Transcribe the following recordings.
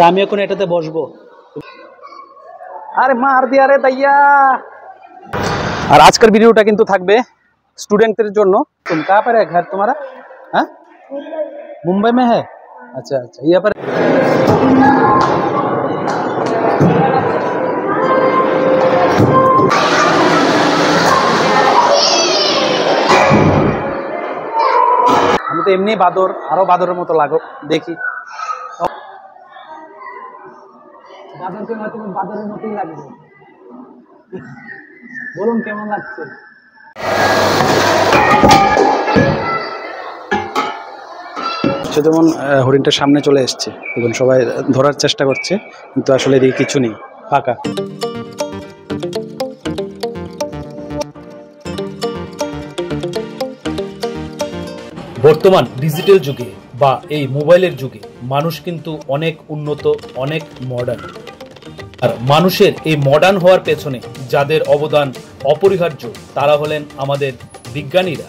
আমি এখন এটাতে বসবো। আরে মার দিয়া রে দাইয়া। আর আজকের ভিডিওটা কিন্তু থাকবে স্টুডেंटদের জন্য। तुम कहाँ पर है घर तुम्हारा? हाँ, मुंबई में है। अच्छा अच्छा, यहाँ पर আমি তো এমনি বাদর, আরো বাদরের মতো লাগো দেখি। বাদরকে হয়তো বাদরের মতোই লাগবে। বলুন কেমন লাগছে? যেমন হরিণটার সামনে চলে এসছে, এখন সবাই ধরার চেষ্টা করছে, কিন্তু আসলে এদিকে কিছু নেই, ফাঁকা। বর্তমান ডিজিটাল যুগে বা এই মোবাইলের যুগে মানুষ কিন্তু অনেক উন্নত, অনেক মডার্ন। আর মানুষের এই মডার্ন হওয়ার পেছনে যাদের অবদান অপরিহার্য তারা হলেন আমাদের বিজ্ঞানীরা।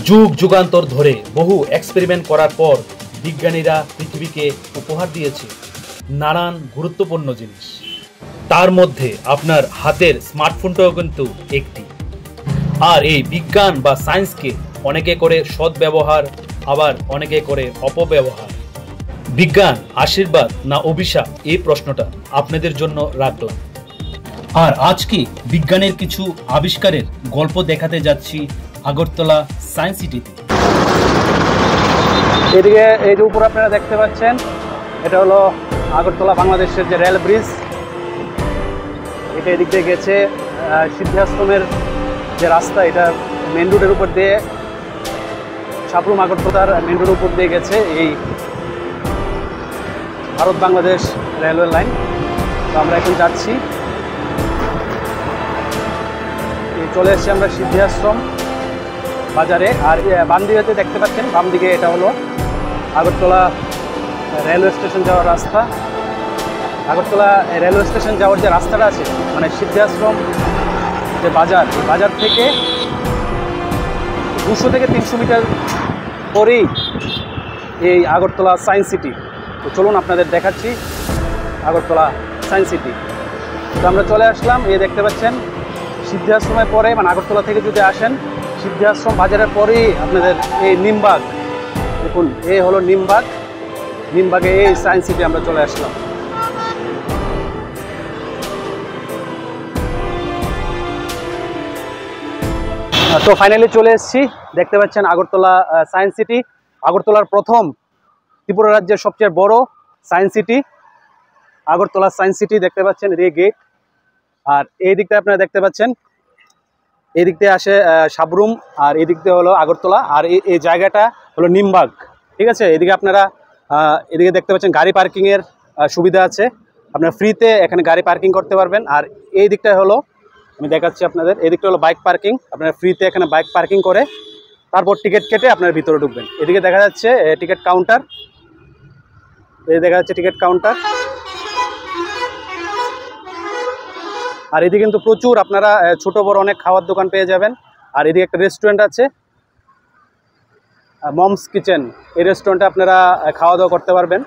যুগ যুগান্তর ধরে বহু এক্সপেরিমেন্ট করার পর বিজ্ঞানীরা পৃথিবীকে উপহার দিয়েছে নানান গুরুত্বপূর্ণ জিনিস। তার মধ্যে আপনার হাতের স্মার্টফোনটাও কিন্তু একটি। আর এই বিজ্ঞান বা সায়েন্সকে অনেকে করে সদ্ব্যবহার, আবার অনেকে করে অপব্যবহার। বিজ্ঞান আশীর্বাদ না অভিশাপ, এই প্রশ্নটা আপনাদের জন্য রাখলাম। আর আজকে বিজ্ঞানের কিছু আবিষ্কারের গল্প দেখাতে যাচ্ছি আগরতলা সায়েন্স সিটিতে। এদিকে এই যে উপরে আপনারা দেখতে পাচ্ছেন, এটা হলো আগরতলা বাংলাদেশের যে রেল ব্রিজ। এটা এদিক দিয়ে গেছে সিদ্ধাশ্রমের যে রাস্তা, এটা মেন রোডের উপর দিয়ে, সাবরুম আগরতলার মেন রোডের উপর দিয়ে গেছে এই ভারত বাংলাদেশ রেলওয়ে লাইন। তো আমরা এখন যাচ্ছি, চলে এসেছি আমরা সিদ্ধাশ্রম বাজারে। আর বাম দিকে দেখতে পাচ্ছেন, বাম দিকে এটা হলো আগরতলা রেলওয়ে স্টেশন যাওয়ার রাস্তা। আগরতলা রেলওয়ে স্টেশন যাওয়ার যে রাস্তাটা আছে, মানে সিদ্ধাশ্রম যে বাজার, এই বাজার থেকে 200 থেকে 300 মিটার পরেই এই আগরতলা সায়েন্স সিটি। তো চলুন আপনাদের দেখাচ্ছি আগরতলা সায়েন্স সিটি। তো আমরা চলে আসলাম, এই দেখতে পাচ্ছেন সিদ্ধাশ্রমের পরে, মানে আগরতলা থেকে যদি আসেন সিদ্ধাশ্রম বাজারের পরেই আপনাদের এই নিমবাগ, দেখুন এই হলো নিমবাগ। নিমবাগে এই সায়েন্স সিটি আমরা চলে আসলাম। তো ফাইনালি চলে এসেছি, দেখতে পাচ্ছেন আগরতলা সায়েন্স সিটি। আগরতলার প্রথম, ত্রিপুরা রাজ্যের সবচেয়ে বড় science city Agartala science city. দেখতে পাচ্ছেন রে গেট। আর এই দিকটা আপনারা দেখতে পাচ্ছেন, এই দিক দিয়ে আসে সাবরুম, আর এই দিক দিয়ে হলো আগরতলা, আর এই জায়গাটা হলো নিমবাগ। ঠিক আছে, এদিকে আপনারা এদিকে দেখতে পাচ্ছেন গাড়ি পার্কিংয়ের সুবিধা আছে, আপনারা ফ্রিতে এখানে গাড়ি পার্কিং করতে পারবেন। আর এই দিকটা হলো, আমি দেখাচ্ছি আপনাদের, এই দিকটা হলো বাইক পার্কিং, আপনারা ফ্রিতে এখানে বাইক পার্কিং করে তারপর টিকিট কেটে আপনার ভিতরে ঢুকবেন। এদিকে দেখা যাচ্ছে টিকিট কাউন্টার, এই দেখা যাচ্ছে টিকিট কাউন্টার। আর এদিকে কিন্তু প্রচুর আপনারা ছোট বড় অনেক খাওয়ার দোকান পেয়ে যাবেন। আর এদিকে একটা রেস্টুরেন্ট আছে, মমস কিচেন, এই রেস্টুরেন্টে আপনারা খাওয়া দাওয়া করতে পারবেন।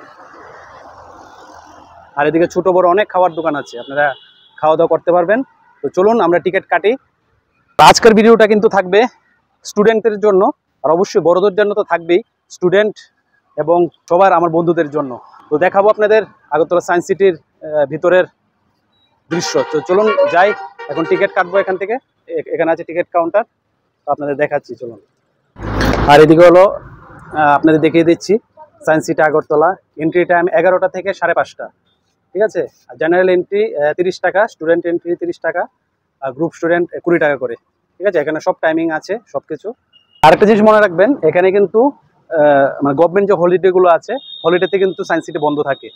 আর এদিকে ছোট বড় অনেক খাওয়ার দোকান আছে, আপনারা খাওয়া দাওয়া করতে পারবেন। তো চলুন আমরা টিকিট কাটি। আজকের ভিডিওটা কিন্তু থাকবে স্টুডেন্টদের জন্য, আর অবশ্যই বড়দের জন্য তো থাকবেই, স্টুডেন্ট এবং সবার আমার বন্ধুদের জন্য। তো দেখাবো আপনাদের আগরতলা সায়েন্স সিটির ভিতরের দৃশ্য। তো চলুন যাই, এখন টিকিট কাটবো এখান থেকে। এখানে আছে টিকিট কাউন্টার, তো আপনাদের দেখাচ্ছি চলুন। আর এদিকে হলো আপনাদের দেখিয়ে দিচ্ছি science city Agartala. Entry time 11টা থেকে 5:30, ঠিক আছে। আর জেনারেল এন্ট্রি 30 টাকা, স্টুডেন্ট এন্ট্রি 30 টাকা, আর গ্রুপ স্টুডেন্ট 20 টাকা করে, ঠিক আছে। এখানে সব টাইমিং আছে, সব কিছু। আরেকটা জিনিস মনে রাখবেন, এখানে কিন্তু মানে গভর্নমেন্ট যে হলিডেগুলো আছে, হলিডেতে কিন্তু সায়েন্স সিটি বন্ধ থাকে,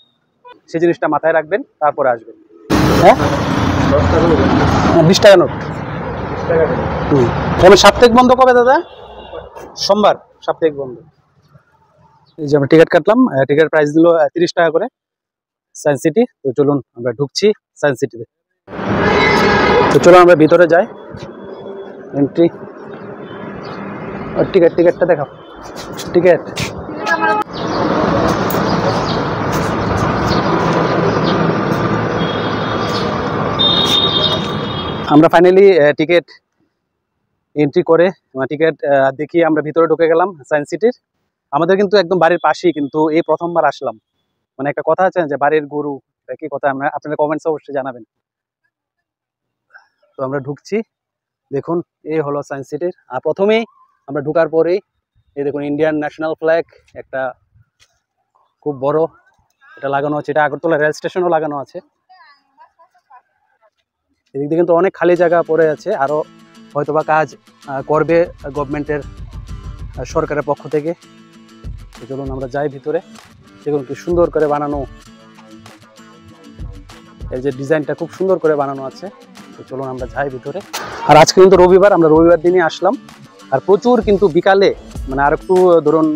সেই জিনিসটা মাথায় রাখবেন, তারপরে আসবেন। হ্যাঁ, 20 টাকা নোট। এখানে সাপ্তাহিক বন্ধ কবে দাদা? সোমবার সাপ্তাহিক বন্ধ। এই যে আমরা টিকিট কাটলাম, টিকিট প্রাইস দিল 30 টাকা করে সায়েন্স সিটি। তো চলুন আমরা ঢুকছি সায়েন্স সিটিতে। তো চলুন আমরা ভিতরে যাই। এন্ট্রি, টিকিটটা দেখাও, টিকিট। আমরা ফাইনালি টিকিট এন্ট্রি করে টিকিট দেখিয়ে আমরা ভিতরে ঢুকে গেলাম সায়েন্স সিটির। আমাদের কিন্তু একদম বাড়ির পাশেই, কিন্তু এই প্রথমবার আসলাম। মানে একটা কথা আছে যে বাড়ির গরু, কি কথা, আপনারা কমেন্টস অবশ্যই জানাবেন। তো আমরা ঢুকছি, দেখুন এই হলো সায়েন্স সিটির। আর প্রথমেই আমরা ঢুকার পরেই এই দেখুন ইন্ডিয়ান ন্যাশনাল ফ্ল্যাগ একটা খুব বড় এটা লাগানো আছে। এটা আগরতলা রেল স্টেশনও লাগানো আছে। এদিক দিয়ে কিন্তু অনেক খালি জায়গা পড়ে আছে, আরও হয়তোবা কাজ করবে গভর্নমেন্টের, সরকারের পক্ষ থেকে। চলুন আমরা যাই ভিতরে। দেখুন কি সুন্দর করে বানানো, এই যে ডিজাইনটা খুব সুন্দর করে বানানো আছে। তো চলুন আমরা যাই ভিতরে। আর আজকে কিন্তু রবিবার, আমরা রবিবার দিনই আসলাম। আর প্রচুর কিন্তু বিকালে, মানে আর একটু ধরুন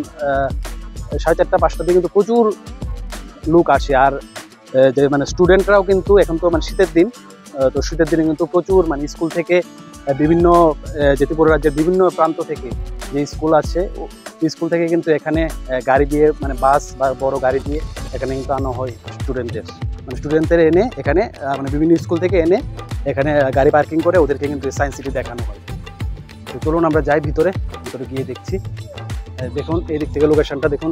4:30 5টার দিকে কিন্তু প্রচুর লোক আসে। আর যে মানে স্টুডেন্টরাও কিন্তু এখন তো মানে শীতের দিন, তো শীতের দিনে কিন্তু প্রচুর মানে স্কুল থেকে বিভিন্ন যে ত্রিপুরা রাজ্যের বিভিন্ন প্রান্ত থেকে যে স্কুল আছে, স্কুল থেকে কিন্তু এখানে গাড়ি দিয়ে, মানে বাস বা বড় গাড়ি দিয়ে এখানে কিন্তু আনা হয় স্টুডেন্টদের এনে এখানে, মানে বিভিন্ন স্কুল থেকে এনে এখানে গাড়ি পার্কিং করে ওদেরকে কিন্তু সায়েন্স সিটি দেখানো হয়। তো চলুন আমরা যাই ভিতরে গিয়ে দেখছি। দেখুন এই দিক থেকে লোকেশনটা দেখুন।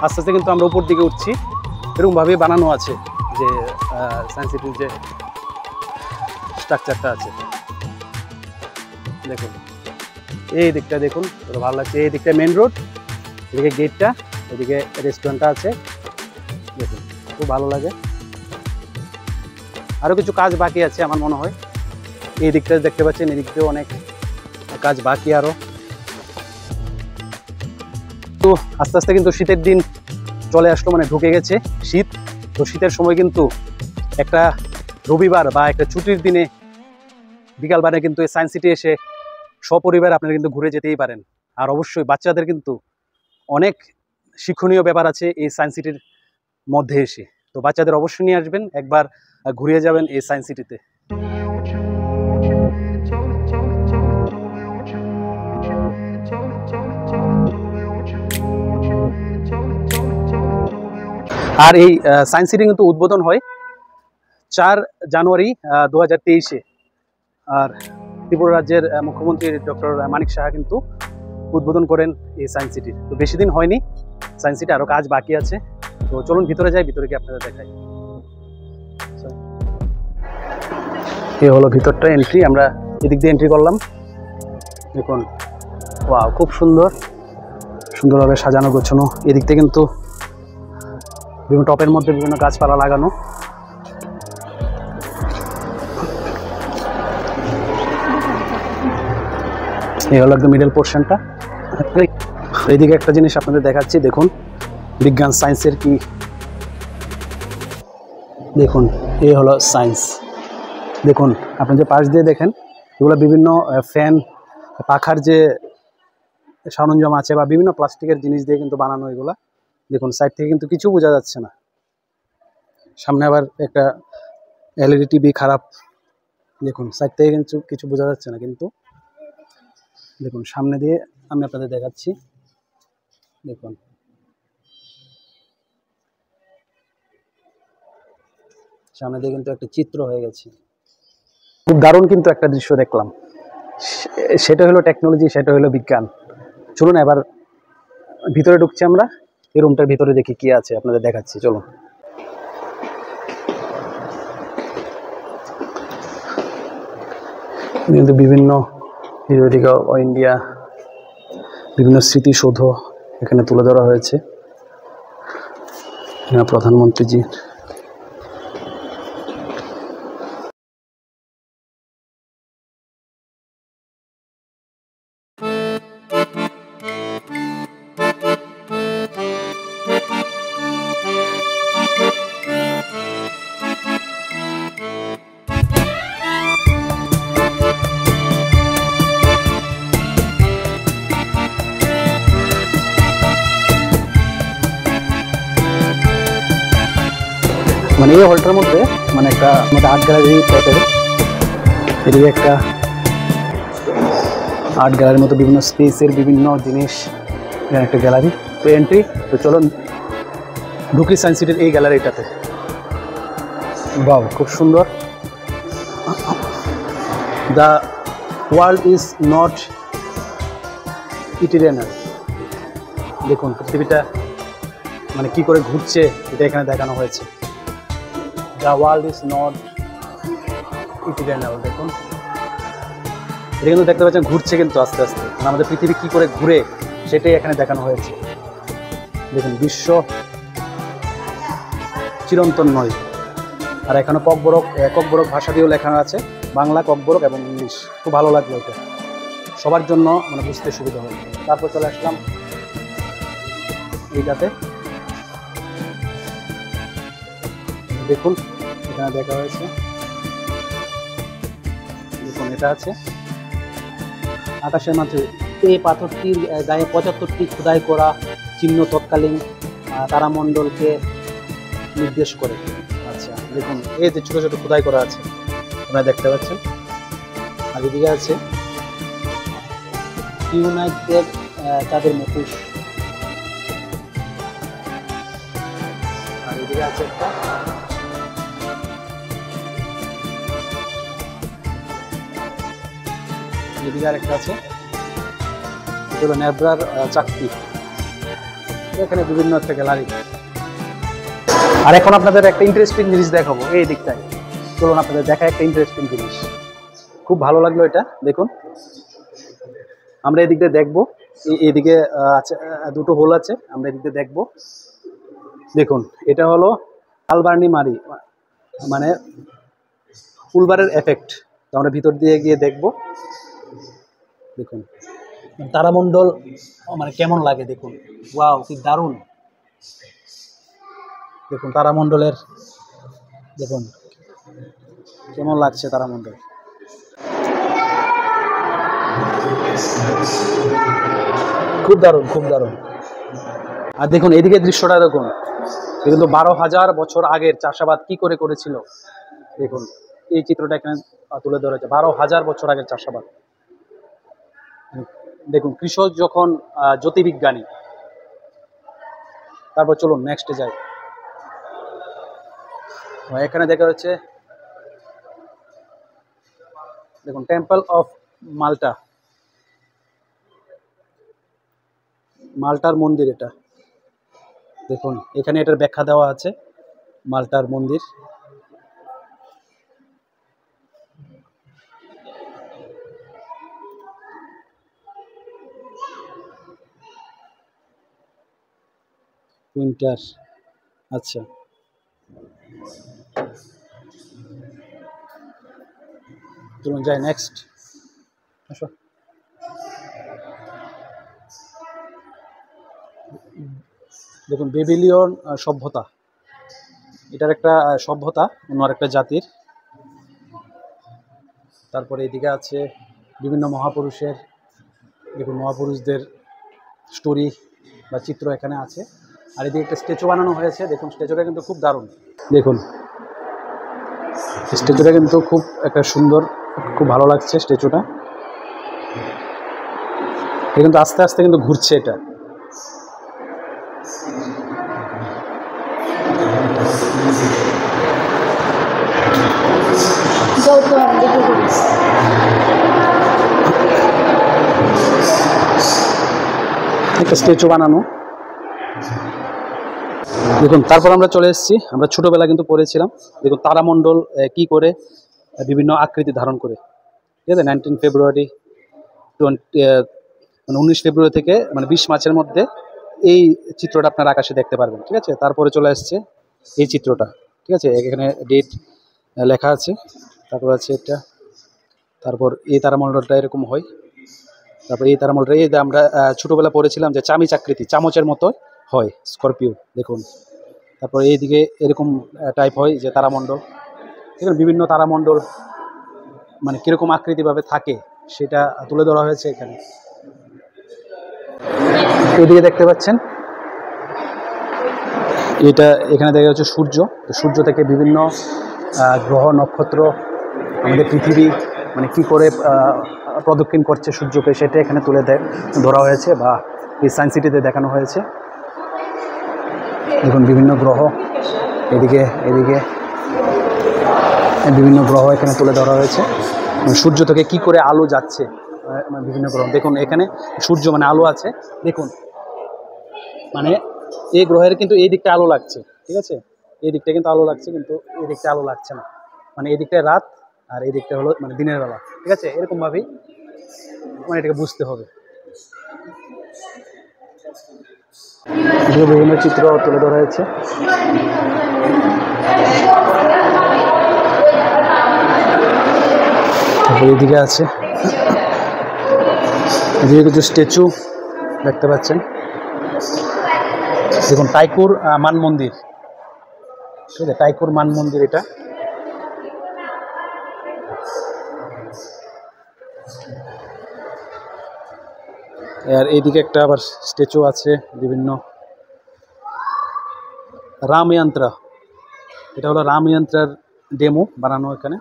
আস্তে আস্তে কিন্তু আমরা উপর দিকে উঠছি। এরকমভাবেই বানানো আছে যে সায়েন্স সিটির যে স্ট্রাকচারটা আছে। দেখুন এই দিকটা দেখুন, ভালো লাগছে। এই দিকটা মেন রোড, এদিকে গেটটা, এদিকে রেস্টুরেন্টটা আছে। দেখুন খুব ভালো লাগে। আরও কিছু কাজ বাকি আছে আমার মনে হয়। এই দিকটা দেখতে পাচ্ছেন, এই দিকটাও অনেক কাজ বাকি আরও। তো আস্তে আস্তে কিন্তু শীতের দিন চলে আসলো, মানে ঢুকে গেছে শীত। তো শীতের সময় কিন্তু একটা রবিবার বা একটা ছুটির দিনে বিকালবেলা কিন্তু এই সায়েন্স সিটি এসে সপরিবার আপনারা কিন্তু ঘুরে যেতেই পারেন। আর অবশ্যই বাচ্চাদের কিন্তু অনেক শিক্ষণীয় ব্যাপার আছে এই সায়েন্স সিটির মধ্যে এসে। তো বাচ্চাদের অবশ্যই নিয়ে আসবেন, একবার ঘুরিয়ে যাবেন এই সায়েন্স সিটিতে। আর এই সায়েন্স সিটি কিন্তু উদ্বোধন হয় 4 জানুয়ারি 2023-এ। আর ত্রিপুরা রাজ্যের মুখ্যমন্ত্রী ডক্টর মানিক সাহা কিন্তু উদ্বোধন করেন এই সায়েন্স সিটির। তো বেশি দিন হয়নি সায়েন্স সিটি, আরও কাজ বাকি আছে। তো চলুন ভিতরে যাই, ভিতরে গিয়ে আপনাদের দেখাই। এই হলো ভিতরটা এন্ট্রি, আমরা এদিক দিয়ে এন্ট্রি করলাম। দেখুন ওয়াও, খুব সুন্দরভাবে সাজানো গোছানো। এদিক থেকে কিন্তু বিভিন্ন টপের মধ্যে বিভিন্ন গাছপালা লাগানো। এই হলো একদম মিডল পোর্শনটা। এইদিকে একটা জিনিস আপনাদের দেখাচ্ছি, দেখুন বিজ্ঞান সায়েন্সের কি, দেখুন এই হলো সায়েন্স। দেখুন আপনি যে পাশ দিয়ে দেখেন, এগুলো বিভিন্ন ফ্যান, পাখার যে সরঞ্জাম আছে বা বিভিন্ন প্লাস্টিকের জিনিস দিয়ে কিন্তু বানানো এগুলা। দেখুন সাইড থেকে কিন্তু কিছু বোঝা যাচ্ছে না। সামনে আবার একটা এলইডি টিভি খারাপ। দেখুন সাইড থেকে কিন্তু কিছু বোঝা যাচ্ছে না, কিন্তু দেখুন সামনে দিয়ে আমি আপনাদের দেখাচ্ছি। দেখুন সামনে দিয়ে কিন্তু একটা চিত্র হয়ে গেছে। খুব দারুণ কিন্তু একটা দৃশ্য দেখলাম। সেটা হলো টেকনোলজি, সেটা হলো বিজ্ঞান। চলুন এবার ভিতরে ঢুকছি আমরা। এই রুমটার ভিতরে দেখি কি আছে, আপনাদের দেখাচ্ছি। চলুন। কিন্তু বিভিন্ন হিরোটিকা ইন্ডিয়া, বিভিন্ন স্মৃতিসৌধ এখানে তুলে ধরা হয়েছে। প্রধানমন্ত্রীজি, মানে এই হলটার মধ্যে মানে একটা আমাদের আর্ট গ্যালারি টাইপের, এদিকে একটা আর্ট গ্যালারির মতো বিভিন্ন স্পেসের বিভিন্ন জিনিস, এখানে একটা গ্যালারি। তো এন্ট্রি, তো চলুন ঢুকি সায়েন্স সিটির এই গ্যালারিটাতে। বাহ খুব সুন্দর। The world is not eternal. দেখুন পৃথিবীটা মানে কি করে ঘুরছে এটা এখানে দেখানো হয়েছে। The world is not eternal. দেখুন এটা কিন্তু দেখতে পাচ্ছেন ঘুরছে কিন্তু আস্তে আস্তে, মানে আমাদের পৃথিবী কি করে ঘুরে সেটাই এখানে দেখানো হয়েছে। দেখুন বিশ্ব চিরন্তন নয়। আর এখানে ককবরক ভাষা দিয়েও লেখানো আছে, বাংলা, ককবরক এবং ইংলিশ। খুব ভালো লাগলো এটা, সবার জন্য মানে বুঝতে সুবিধা হয়। তারপর চলে আসলাম এইটাতে। দেখুন এখানে দেখা হয়েছে, দেখুন এটা আছে আকাশের মাঝে। এই পাথরটির গায়ে 75টি খোদাই করা চিহ্ন তৎকালীন তারামণ্ডলকে নির্দেশ করে। আচ্ছা দেখুন এই যে ছোটো ছোটো খোদাই করা আছে আপনারা দেখতে পাচ্ছেন। আর এদিকে আছে ইউনাইটেড তাদের মুখোশ। আর এদিকে আছে একটা এদিকে আরেকটা আছে, এটা হলো নেব্রার চাকতি। এখানে বিভিন্ন একটা গ্যালারি। আর এখন আপনাদের একটা ইন্টারেস্টিং জিনিস দেখাবো এই দিকটায়। চলুন আপনাদের দেখা একটা ইন্টারেস্টিং জিনিস, খুব ভালো লাগলো এটা। দেখুন আমরা এদিক দিয়ে দেখবো, এইদিকে আছে দুটো হোল আছে, আমরা এদিক দিয়ে দেখবো। দেখুন এটা হলো আলবার্নি মারি, মানে উলবারের এফেক্ট। আমরা ভিতর দিয়ে গিয়ে দেখবো। দেখুন তারামণ্ডল মানে কেমন লাগে দেখুন, ওয়াও কি দারুণ। দেখুন তারামণ্ডলের, দেখুন কেমন লাগছে তারামণ্ডল। খুব দারুণ, খুব দারুণ। আর দেখুন এদিকে দৃশ্যটা দেখুন, কিন্তু 12,000 বছর আগের চাষাবাদ কি করে করেছিল। দেখুন এই চিত্রটা এখানে তুলে ধরেছে, 12,000 বছর আগের চাষাবাদ। দেখুন কৃষক যখন জ্যোতির্বিজ্ঞানী। তারপর চলুন নেক্সটে যাই। এখানে দেখা যাচ্ছে দেখুন টেম্পল অফ মাল্টা, মাল্টার মন্দির এটা। দেখুন এখানে এটার ব্যাখ্যা দেওয়া আছে, মাল্টার মন্দির। উইন্টার, আচ্ছা চলুন যাই নেক্সট। আসো দেখুন বেবিলিয়ন সভ্যতা, এটার একটা সভ্যতা অন্য আরেকটা জাতির। তারপরে এদিকে আছে বিভিন্ন মহাপুরুষের, দেখুন মহাপুরুষদের স্টোরি বা চিত্র এখানে আছে। আর এদিকে একটা স্ট্যাচু বানানো হয়েছে, দেখুন স্ট্যাচুটা কিন্তু খুব দারুণ। দেখুন স্ট্যাচুটা কিন্তু খুব একটা সুন্দর, খুব ভালো লাগছে স্ট্যাচুটা। কিন্তু আস্তে আস্তে কিন্তু ঘুরছে এটা। একটা স্ট্যাচু বানানো। দেখুন তারপর আমরা চলে এসেছি, আমরা ছোটবেলা কিন্তু পড়েছিলাম। দেখুন তারামণ্ডল কি করে বিভিন্ন আকৃতি ধারণ করে, ঠিক আছে। 19 ফেব্রুয়ারি 19 ফেব্রুয়ারি থেকে মানে 20 মার্চের মধ্যে এই চিত্রটা আপনার আকাশে দেখতে পারবেন, ঠিক আছে। তারপরে চলে আসছে এই চিত্রটা, ঠিক আছে। এখানে ডেট লেখা আছে। তারপর আছে এটা, তারপর এই তারামণ্ডলটা এরকম হয়। তারপর এই তারামণ্ডলটা এই আমরা ছোটোবেলা পড়েছিলাম যে চামিচ আকৃতি, চামচের মতো হয় স্করপিও। দেখুন তারপর এইদিকে এরকম টাইপ হয় যে তারামণ্ডল। ঠিক আছে, বিভিন্ন তারামণ্ডল মানে কীরকম আকৃতিভাবে থাকে সেটা তুলে ধরা হয়েছে এখানে। এদিকে দেখতে পাচ্ছেন এটা, এখানে দেখা যাচ্ছে সূর্য। সূর্য থেকে বিভিন্ন গ্রহ নক্ষত্র, আমাদের পৃথিবী মানে কি করে প্রদক্ষিণ করছে সূর্যকে, সেটা এখানে তুলে ধরা হয়েছে বা এই সায়েন্স সিটিতে দেখানো হয়েছে। দেখুন বিভিন্ন গ্রহ, এদিকে এদিকে বিভিন্ন গ্রহ এখানে তুলে ধরা হয়েছে। সূর্য থেকে কি করে আলো যাচ্ছে বিভিন্ন গ্রহ। দেখুন এখানে সূর্য মানে আলো আছে, দেখুন মানে এই গ্রহের কিন্তু এই দিকটা আলো লাগছে, ঠিক আছে, এই দিকটা কিন্তু আলো লাগছে, কিন্তু এই দিকটা আলো লাগছে না, মানে এই দিকটা রাত আর এই দিকটা হলো মানে দিনের বেলা, ঠিক আছে, এরকম ভাবেই মানে এটাকে বুঝতে হবে। বিভিন্ন চিত্র তুলে ধরা হয়েছে। এইদিকে আছে এদিকে কিছু স্ট্যাচু দেখতে পাচ্ছেন, দেখুন টাইকুর মান মন্দির, ঠিক আছে, টাইকুর মান মন্দির এটা। আর এইদিকে একটা আবার স্ট্যাচু আছে বিভিন্ন রামযন্ত্র, এটা হলো রামযন্ত্রের ডেমো বানানো এখানে।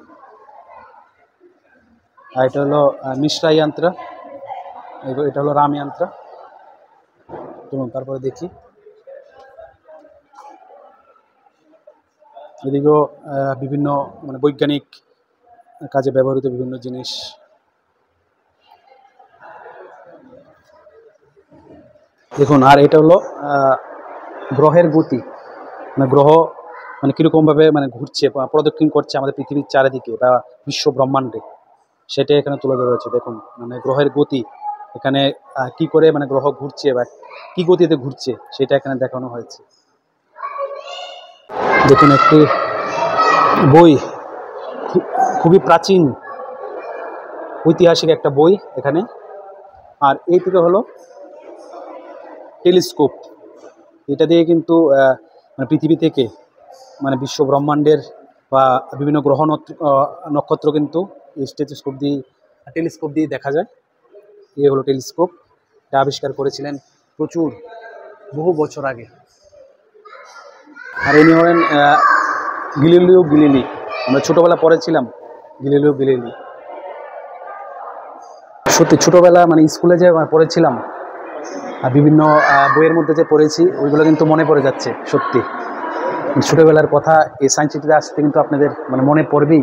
আর এটা হলো মিশ্রা যন্ত্র, এটা হলো রামযন্ত্র। চলুন তারপরে দেখি। এদিকেও বিভিন্ন মানে বৈজ্ঞানিক কাজে ব্যবহৃত বিভিন্ন জিনিস। দেখুন আর এটা হলো গ্রহের গতি, মানে গ্রহ মানে কীরকমভাবে মানে ঘুরছে বা প্রদক্ষিণ করছে আমাদের পৃথিবীর চারিদিকে বা বিশ্ব ব্রহ্মাণ্ডে, সেটাই এখানে তুলে ধরা হয়েছে। দেখুন মানে গ্রহের গতি এখানে কি করে মানে গ্রহ ঘুরছে বা কি গতিতে ঘুরছে সেটা এখানে দেখানো হয়েছে। দেখুন একটি বই, খুবই প্রাচীন ঐতিহাসিক একটা বই এখানে। আর এই থেকে হলো টেলিস্কোপ, এটা দিয়ে কিন্তু মানে পৃথিবী থেকে মানে বিশ্ব ব্রহ্মাণ্ডের বা বিভিন্ন গ্রহ নক্ষত্র কিন্তু এই টেলিস্কোপ দিয়ে দেখা যায়। এই হলো টেলিস্কোপ, এটা আবিষ্কার করেছিলেন প্রচুর বহু বছর আগে। আর ইনি হলেন গ্যালিলিও গ্যালিলি, আমরা ছোটোবেলা পড়েছিলাম গ্যালিলিও গ্যালিলি। সত্যি ছোটোবেলা মানে স্কুলে যে পড়েছিলাম আর বিভিন্ন বইয়ের মধ্যে যে পড়েছি ওইগুলো কিন্তু মনে পড়ে যাচ্ছে। সত্যি ছোটোবেলার কথা এই সায়েন্স সিটিতে আসতে কিন্তু আপনাদের মানে মনে পড়বেই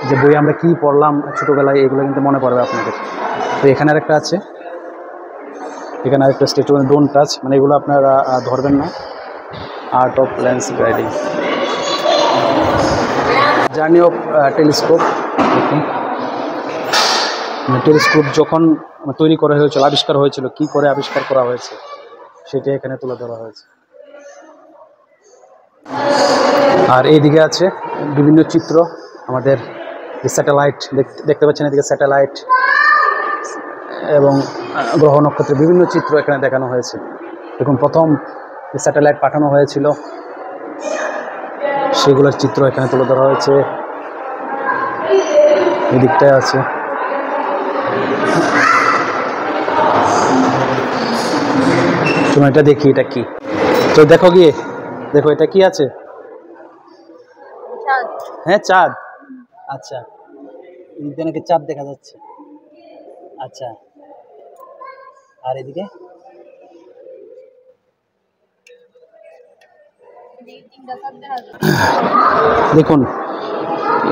যে বই আমরা কি পড়লাম ছোটোবেলায়, এগুলো কিন্তু মনে পড়বে আপনাদের। তো এখানে আরেকটা আছে, এখানে আরেকটা স্ট্যাচু, ডোন্ট টাচ, মানে এগুলো আপনারা ধরবেন না। Art of lens guiding, journey of telescope. দেখুন টেলিস্কোপ যখন তৈরি করা হয়েছিল, আবিষ্কার হয়েছিল, কি করে আবিষ্কার করা হয়েছে সেটা এখানে তুলে ধরা হয়েছে। আর এইদিকে আছে বিভিন্ন চিত্র, আমাদের স্যাটেলাইট দেখতে পাচ্ছেন, এদিকে স্যাটেলাইট এবং গ্রহ নক্ষত্রের বিভিন্ন চিত্র এখানে দেখানো হয়েছে। দেখুন প্রথম স্যাটেলাইট পাঠানো হয়েছিল সেগুলোর চিত্র এখানে তুলে ধরা হয়েছে। এই দিকটায় আছে, তুমি এটা দেখি এটা কি, তো দেখো গিয়ে দেখো এটা কি আছে। হ্যাঁ চাঁদ, আচ্ছা এদিকে নাকি চাঁদ দেখা যাচ্ছে। আচ্ছা আর এদিকে দেখুন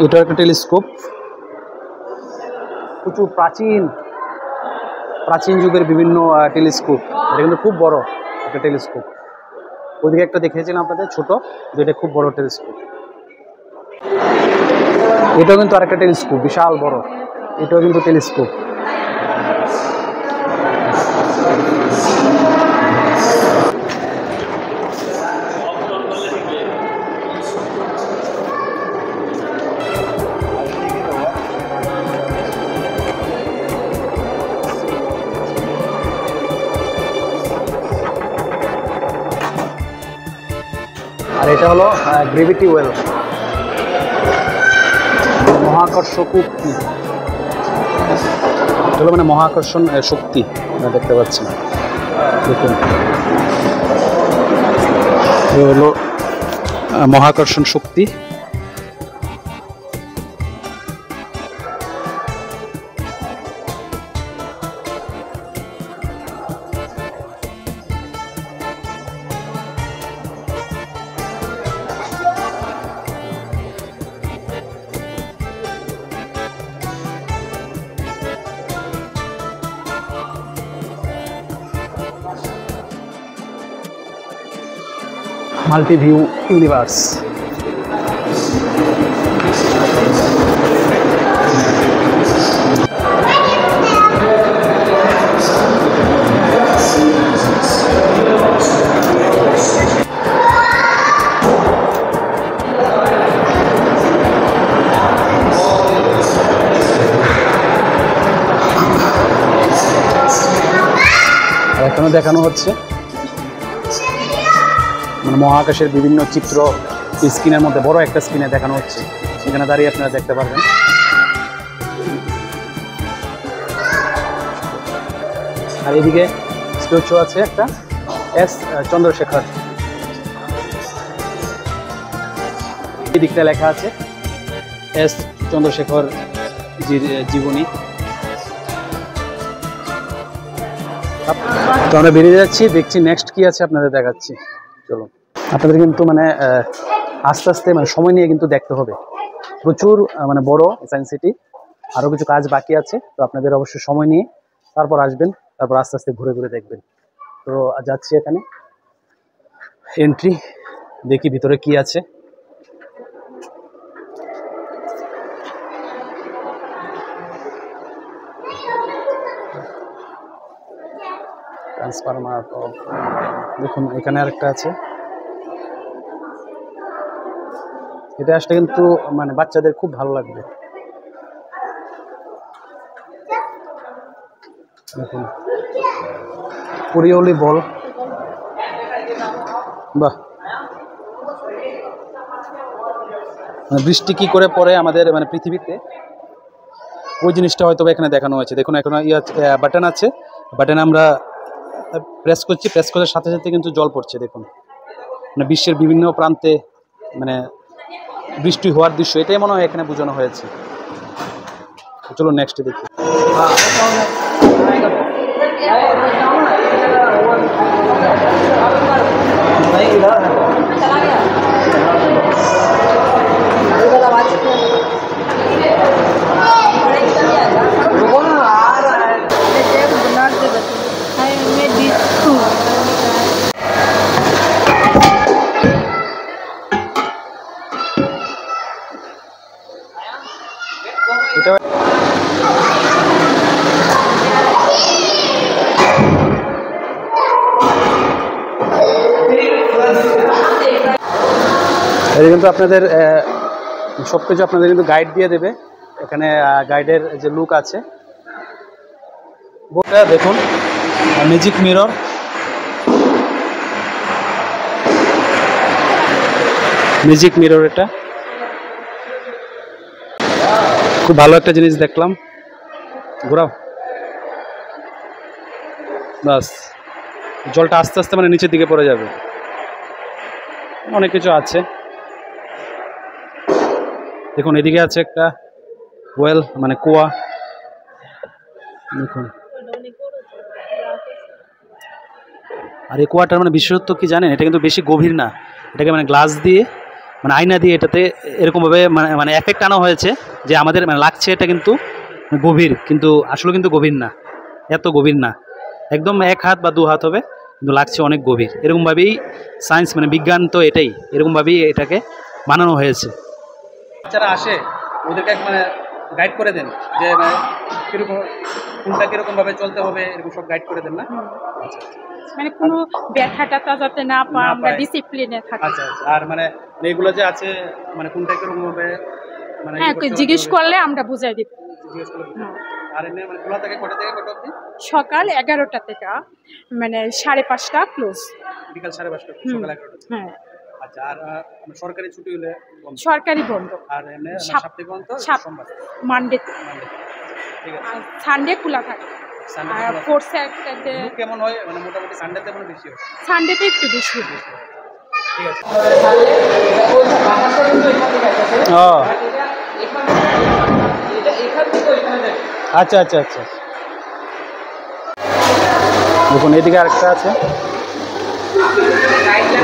এটা একটা টেলিস্কোপ, প্রচুর প্রাচীন যুগের বিভিন্ন টেলিস্কোপ। এটা কিন্তু খুব বড় একটা টেলিস্কোপ। ওদিকে একটা দেখিয়েছিলাম আপনাদের ছোট, যেটা খুব বড় টেলিস্কোপ। এটাও কিন্তু আরেকটা টেলিস্কোপ, বিশাল বড়, এটাও কিন্তু টেলিস্কোপ। আর এটা হলো গ্রেভিটি ওয়েল, মহাকর্ষ শক্তি, এটা মানে মহাকর্ষণ শক্তি আপনারা দেখতে পাচ্ছেন। দেখুন এটা হলো মহাকর্ষণ শক্তি। Multiview universe. এখানে দেখানো হচ্ছে মানে মহাকাশের বিভিন্ন চিত্র স্ক্রিনের মধ্যে, বড় একটা স্ক্রিনে দেখানো হচ্ছে, এখানে দাঁড়িয়ে আপনারা দেখতে পারবেন। আর এদিকে স্ট্যাচু আছে একটা এস চন্দ্রশেখর, এই দিকটা লেখা আছে এস চন্দ্রশেখর জীবনী। তো আমরা বেরিয়ে যাচ্ছি, দেখছি নেক্সট কি আছে আপনাদের দেখাচ্ছি। চলো, আপনাদের কিন্তু মানে আস্তে আস্তে মানে সময় নিয়ে কিন্তু দেখতে হবে, প্রচুর মানে বড় সায়েন্স সিটি, আরও কিছু কাজ বাকি আছে, তো আপনাদের অবশ্যই সময় নিয়ে তারপর আসবেন, তারপর আস্তে আস্তে ঘুরে ঘুরে দেখবেন। তো যাচ্ছি এখানে এন্ট্রি, দেখি ভিতরে কি আছে। ট্রান্সফরমার দেখুন, এখানে আরেকটা আছে। এটা আসলে কিন্তু মানে বাচ্চাদের খুব ভালো লাগবে। দেখুন কোরিওলি বল, বাহ, বৃষ্টি কি করে পড়ে আমাদের মানে পৃথিবীতে, ওই জিনিসটা হয়তো এখানে দেখানো হয়েছে। দেখুন এখন বাটন আছে, বাটনে আমরা প্রেস করছি, প্রেস করার সাথে সাথে কিন্তু জল পড়ছে। দেখুন মানে বিশ্বের বিভিন্ন প্রান্তে মানে বৃষ্টি হওয়ার দৃশ্য, এটাই মনে হয় এখানে বোঝানো হয়েছে। চলো নেক্সট দেখি। এটা কিন্তু আপনাদের সব কিছু আপনাদের কিন্তু গাইড দিয়ে দেবে, এখানে গাইডের যে লুক আছে। দেখুন ম্যাজিক মিরর, ম্যাজিক মিরর, এটা খুব ভালো একটা জিনিস দেখলাম। ঘোরাও, বাস জলটা আস্তে আস্তে মানে নিচের দিকে পড়ে যাবে। অনেক কিছু আছে, দেখুন এদিকে আছে একটা ওয়েল মানে কুয়া। দেখুন, আর এই কুয়াটার মানে বিশেষত্ব কি জানেন, এটা কিন্তু বেশি গভীর না, এটাকে মানে গ্লাস দিয়ে মানে আয়না দিয়ে এটাতে এরকমভাবে মানে মানে এফেক্ট আনা হয়েছে যে আমাদের মানে লাগছে এটা কিন্তু গভীর, কিন্তু আসলে কিন্তু গভীর না, এত গভীর না, একদম 1 হাত বা 2 হাত হবে, কিন্তু লাগছে অনেক গভীর। এরকমভাবেই সায়েন্স মানে বিজ্ঞান তো এটাই, এরকমভাবেই এটাকে বানানো হয়েছে। যারা আসে ওদেরকে মানে গাইড করে দেন যে মানে কীরকম কোনটা কীরকমভাবে চলতে হবে, এরকম সব গাইড করে দেন না? মানে কোনো ব্যাখ্যাটা যাতে না পায়, আমরা ডিসিপ্লিনে থাকি। আচ্ছা আচ্ছা, আর মানে এগুলো যে আছে মানে কোনটা কিরকম হবে মানে জিজ্ঞেস করলে আমরা বুঝাই দিই। আর এমনি মানে খোলা থাকে কটা থেকে কটা অবধি? সকাল 11টা থেকে মানে 5:30 ক্লোজ, বিকাল 5:30 সকাল 11টা। হ্যাঁ আচ্ছা, আর সরকারি ছুটি হলে সরকারি বন্ধ, আর এমনি সাপ্তাহিক বন্ধ সোমবার মানডে, ঠিক আছে, আর সানডে খোলা থাকে। আর ফোর্থ স্যাটারডে কেমন হয় মানে মোটামুটি সানডেতে মনে বেশি হয়, সানডেতে একটু বেশি হয়। ঠিক আছে। আচ্ছা আচ্ছা আচ্ছা, দেখুন এদিকে আরেকটা আছে,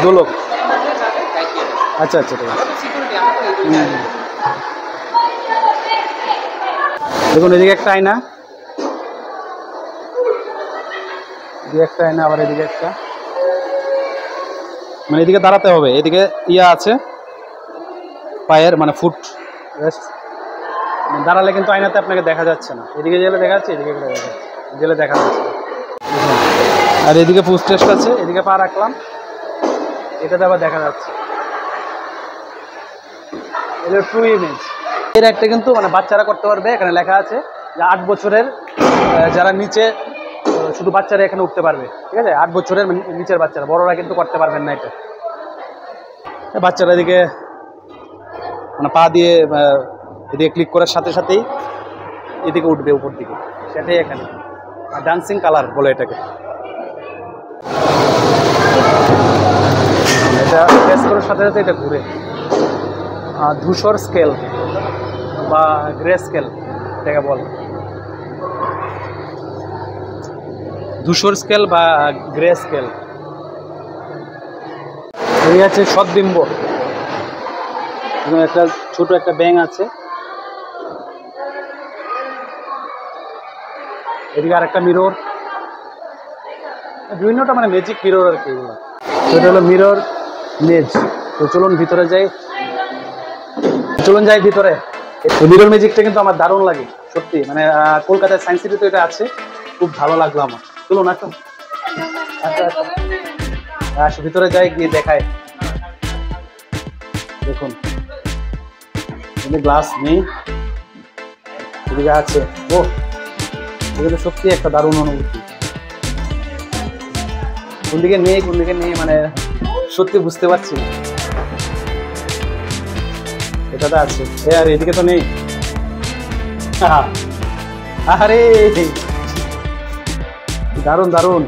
দোলক। আচ্ছা আচ্ছা, ঠিক আছে। দেখুন এদিকে একটা আয়না, এদিকে একটা আয়না, আবার এদিকে একটা, মানে এদিকে দাঁড়াতে হবে, এদিকে ইয়া আছে পায়ের মানে ফুট রেস্ট, দাঁড়ালে কিন্তু আয়নাতে আপনাকে দেখা যাচ্ছে না, এদিকে গেলে দেখা যাচ্ছে, এদিকে গেলে দেখা যাচ্ছে, গেলে দেখা যাচ্ছে। আর এদিকে ফুট রেস্ট আছে, এদিকে পা রাখলাম, এটাতে আবার দেখা যাচ্ছে। এটা ট্রু ইমেজ। এর একটা কিন্তু মানে বাচ্চারা করতে পারবে, এখানে লেখা আছে যে 8 বছরের যারা নিচে, শুধু বাচ্চারা এখানে উঠতে পারবে, ঠিক আছে? 8 বছরের নিচের বাচ্চারা, বড়রা কিন্তু করতে পারবেন না এটা। বাচ্চারা এদিকে মানে পা দিয়ে এদিকে ক্লিক করার সাথে সাথেই এদিকে উঠবে উপর দিকে, সেটাই এখানে ডান্সিং কালার বলে এটাকে। এটা প্রেস করার সাথে সাথে এটা ঘুরে। ধূসর স্কেল বা গ্রে স্কেল এটাকে বলে, ধূসর স্কেল বা গ্রে স্কেল। এই আছে সদ্বিম্ব, একটা ছোট একটা ব্যাঙ আছে, এদিকে আর একটা মিরর, বিভিন্নটা মানে ম্যাজিক মিরর আর কি এগুলো। এটা হলো মিরর মেজ। তো চলুন ভিতরে যাই, চলুন যাই ভিতরে। মিরর ম্যাজিকটা কিন্তু আমার দারুণ লাগে সত্যি, মানে কলকাতার সায়েন্স সিটিতে এটা আছে, খুব ভালো লাগলো আমার। চলুন আসুন, আচ্ছা ভিতরে যাই, গিয়ে দেখায়। দেখুন গ্লাস নেই, এদিকে আছে। ও এগুলো সত্যি একটা দারুণ অনুভূতি। কোন দিকে নেই কোন দিকে নেই মানে সত্যি বুঝতে পারছি না। এটাতে আছে, আর এদিকে তো নেই। আরে দারুণ দারুণ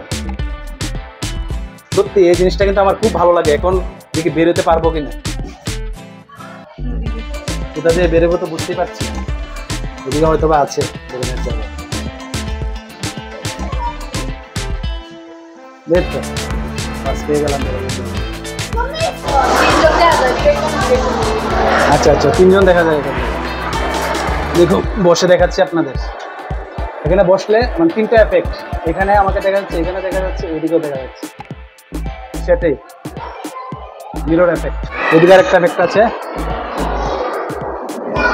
সত্যি, এই জিনিসটা কিন্তু আমার খুব ভালো লাগে। এখন দেখি বেরোতে পারবো কিনা, কোথা দিয়ে বেরোবো তো বুঝতেই পারছি না। এদিকে হয়তো বা আছে বেরোনোর জায়গা। দেখো বাস পেয়ে গেলাম। আচ্ছা আচ্ছা, 3 জন দেখা যায় এখানে। দেখুন বসে দেখাচ্ছি আপনাদের। এখানে বসলে মানে 3টা এফেক্ট, এখানে আমাকে দেখা যাচ্ছে, এখানে দেখা যাচ্ছে, এদিকেও দেখা যাচ্ছে, সেটাই মিরর এফেক্ট। এদিকে আর একটা এফেক্ট আছে,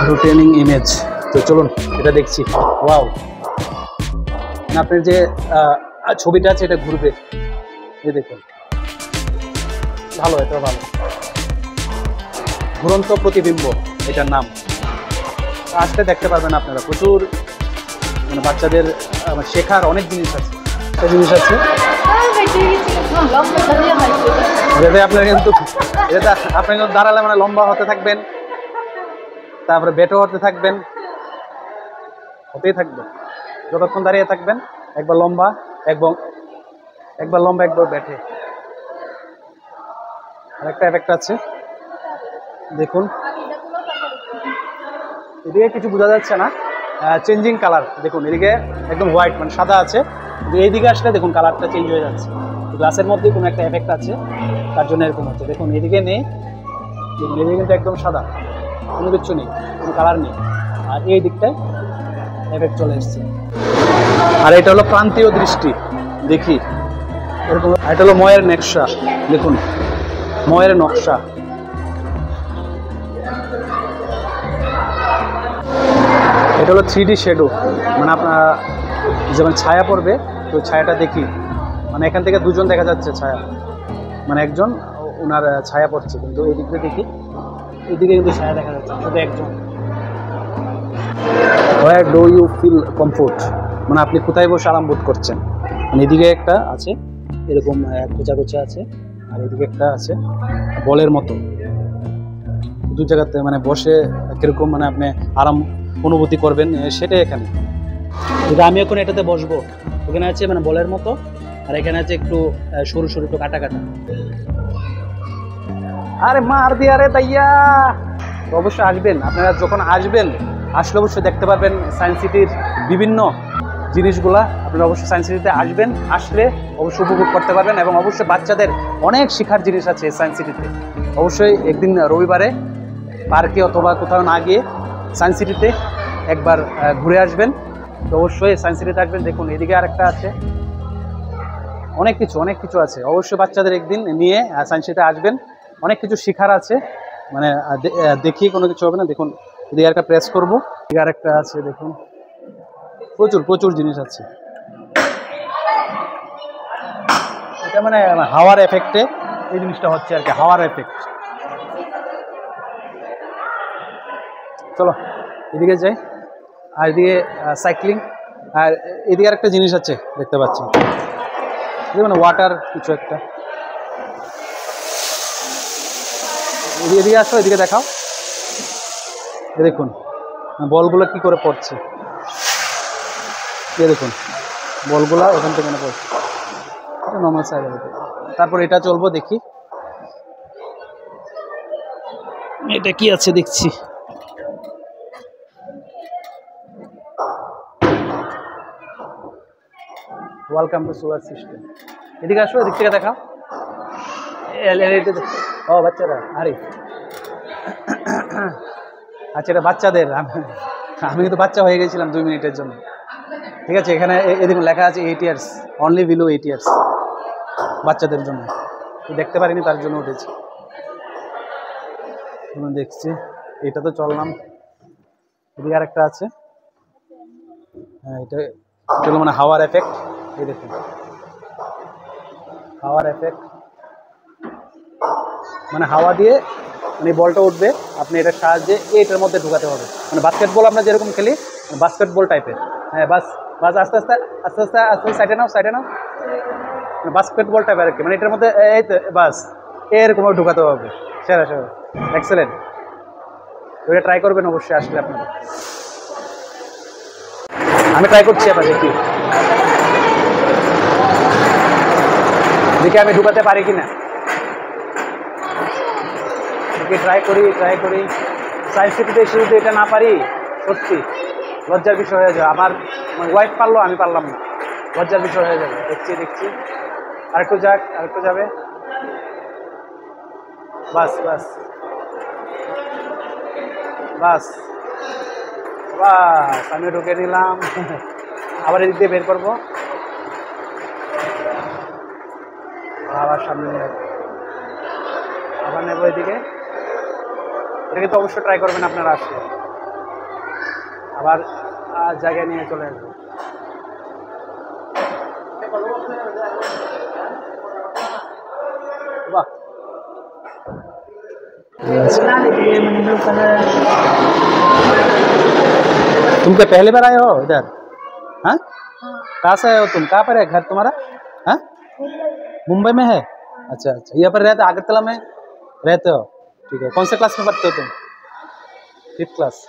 রোটেনিং ইমেজ। তো চলুন এটা দেখছি। ওয়াও, আপনার যে ছবিটা আছে এটা ঘুরবে, এই দেখুন, ভালো, এটা ভালো। ঘুরন্ত প্রতিবিম্ব এটার নাম। আসলে দেখতে পারবেন আপনারা, প্রচুর মানে বাচ্চাদের শেখার অনেক জিনিস আছে, একটা জিনিস আছে এটাতে আপনার কিন্তু, এটা আপনি কিন্তু দাঁড়ালে মানে লম্বা হতে থাকবেন, তারপরে বেটো হতে থাকবেন, হতেই থাকবেন যতক্ষণ দাঁড়িয়ে থাকবেন। একবার লম্বা একবার বেঠে। আরেকটা এফেক্ট আছে দেখুন, এদিকে কিছু বোঝা যাচ্ছে না, চেঞ্জিং কালার দেখুন। এদিকে একদম হোয়াইট মানে সাদা আছে, এইদিকে আসলে দেখুন কালারটা চেঞ্জ হয়ে যাচ্ছে। গ্লাসের মধ্যে কোনো একটা এফেক্ট আছে, তার জন্য এরকম হচ্ছে। দেখুন এদিকে নেই, দেখুন এদিকে কিন্তু একদম সাদা, কোনো কিছু নেই, কোনো কালার নেই। আর এই দিকটায় এফেক্ট চলে এসছে। আর এটা হলো প্রান্তীয় দৃষ্টি, দেখি এরকম। এটা হলো ময়ের নকশা, দেখুন ময়ের নকশা। এটা হলো 3D শ্যাডো, মানে আপনার যেমন ছায়া পড়বে, তো ছায়াটা দেখি মানে এখান থেকে 2 জন দেখা যাচ্ছে ছায়া, মানে একজন ওনার ছায়া পড়ছে, কিন্তু এই দিকে দেখি, এদিকে কিন্তু ছায়া দেখা যাচ্ছে শুধু একজন। Where do you feel comfort, মানে আপনি কোথায় বসে আরাম বোধ করছেন। মানে এদিকে একটা আছে এরকম গোছা গোছা আছে, আর এদিকে একটা আছে বলের মতো, 2 জায়গাতে মানে বসে কিরকম মানে আপনি আরাম অনুভূতি করবেন সেটাই এখানে। যদি আমি এখন এটাতে বসবো, ওখানে আছে মানে বলের মতো, আর এখানে আছে একটু সরু সরু একটু কাটা কাটা। আরে মার দিয়া রে তাইয়া। অবশ্যই আসবেন আপনারা, যখন আসবেন আসলে অবশ্যই দেখতে পারবেন সায়েন্স সিটির বিভিন্ন জিনিসগুলা। আপনারা অবশ্যই সায়েন্স সিটিতে আসবেন, আসলে অবশ্যই উপভোগ করতে পারবেন, এবং অবশ্যই বাচ্চাদের অনেক শেখার জিনিস আছে সায়েন্স সিটিতে। অবশ্যই একদিন রবিবারে পার্কে অথবা কোথাও না গিয়ে সায়েন্স সিটিতে একবার ঘুরে আসবেন। তো অবশ্যই সায়েন্স সিটিতে আসবেন। দেখুন এদিকে আরেকটা আছে, অনেক কিছু আছে। অবশ্যই বাচ্চাদের একদিন নিয়ে সায়েন্স সিটিতে আসবেন, অনেক কিছু শেখার আছে, মানে দেখিয়ে কোনো কিছু হবে না। দেখুন এদিকে একটা প্রেস করবো, এদিকে আরেকটা আছে, দেখুন প্রচুর জিনিস আছে। এটা মানে হাওয়ার এফেক্টে এই জিনিসটা হচ্ছে আর কি, হাওয়ার এফেক্ট। চলো এদিকে যাই। আর এদিকে সাইক্লিং, আর এদিকে আরেকটা জিনিস আছে দেখতে পাচ্ছি, মানে ওয়াটার কিছু একটা। এদিকে আসো, এদিকে দেখাও। দেখুন বলগুলো কি করে পড়ছে, দেখুন বলগুলো ওখান থেকে পড়ছে নর্মাল সাইড। তারপর এটা চলবো, দেখি এটা কি আছে দেখছি। Welcome to solar system. এদিকে আসো, এদিক থেকে দেখাও। ও বাচ্চারা, আরে আচ্ছা এটা বাচ্চাদের। আমি কিন্তু বাচ্চা হয়ে গেছিলাম 2 মিনিটের জন্য। ঠিক আছে, এখানে এদিকে লেখা আছে 8 ইয়ার্স, অনলি বিলো 8 ইয়ার্স, বাচ্চাদের জন্য। দেখতে পারিনি তার জন্য উঠেছি। দেখছি এটা তো চললাম। এদিকে আরেকটা আছে, হ্যাঁ এটা চলো মানে হাওয়ার এফেক্ট। এই দেখুন হাওয়ার এফেক্ট, মানে হাওয়া দিয়ে মানে বলটা উঠবে, আপনি এটার সাহায্যে এটার মধ্যে ঢুকাতে হবে। মানে বাস্কেটবল আমরা যেরকম খেলি, বাস্কেটবল টাইপের। হ্যাঁ বাস আস্তে আস্তে সাইডে নাও মানে বাস্কেটবল টাইপের আর কি। মানে এটার মধ্যে এই তো বাস এরকম ঢুকাতে হবে। সেরা এক্সেলেন্ট। ওইটা ট্রাই করবেন অবশ্যই আসলে আপনারা। আমি ট্রাই করছি, আবার দেখি আমি ঢুকাতে পারি কিনা। ট্রাই করি। সায়েন্স সিটিতে এসে যদি এটা না পারি, সত্যি লজ্জার বিষয় হয়ে যাবে। আমার ওয়াইফ পারলো, আমি পারলাম না, লজ্জার বিষয় হয়ে যাবে। দেখছি আরেকটু যাবে। বাস আমি ঢুকে নিলাম। আবার এদিক দিয়ে বের করবো, আবার সামনে নিয়ে আবার নেবো এদিকে। এটাকে তো অবশ্যই ট্রাই করবেন আপনারা আসলে। আবার জায়গায় নিয়ে চলে আসবো। वाह तुम क्या पहले बार आए हो इधर? हाँ, कहाँ से आए हो तुम? कहाँ पर है घर तुम्हारा? हाँ, मुंबई में है। अच्छा अच्छा, यहाँ पर रहते अगरतला में रहते हो? ठीक है, कौन से क्लास में पढ़ते हो तुम? 5th class.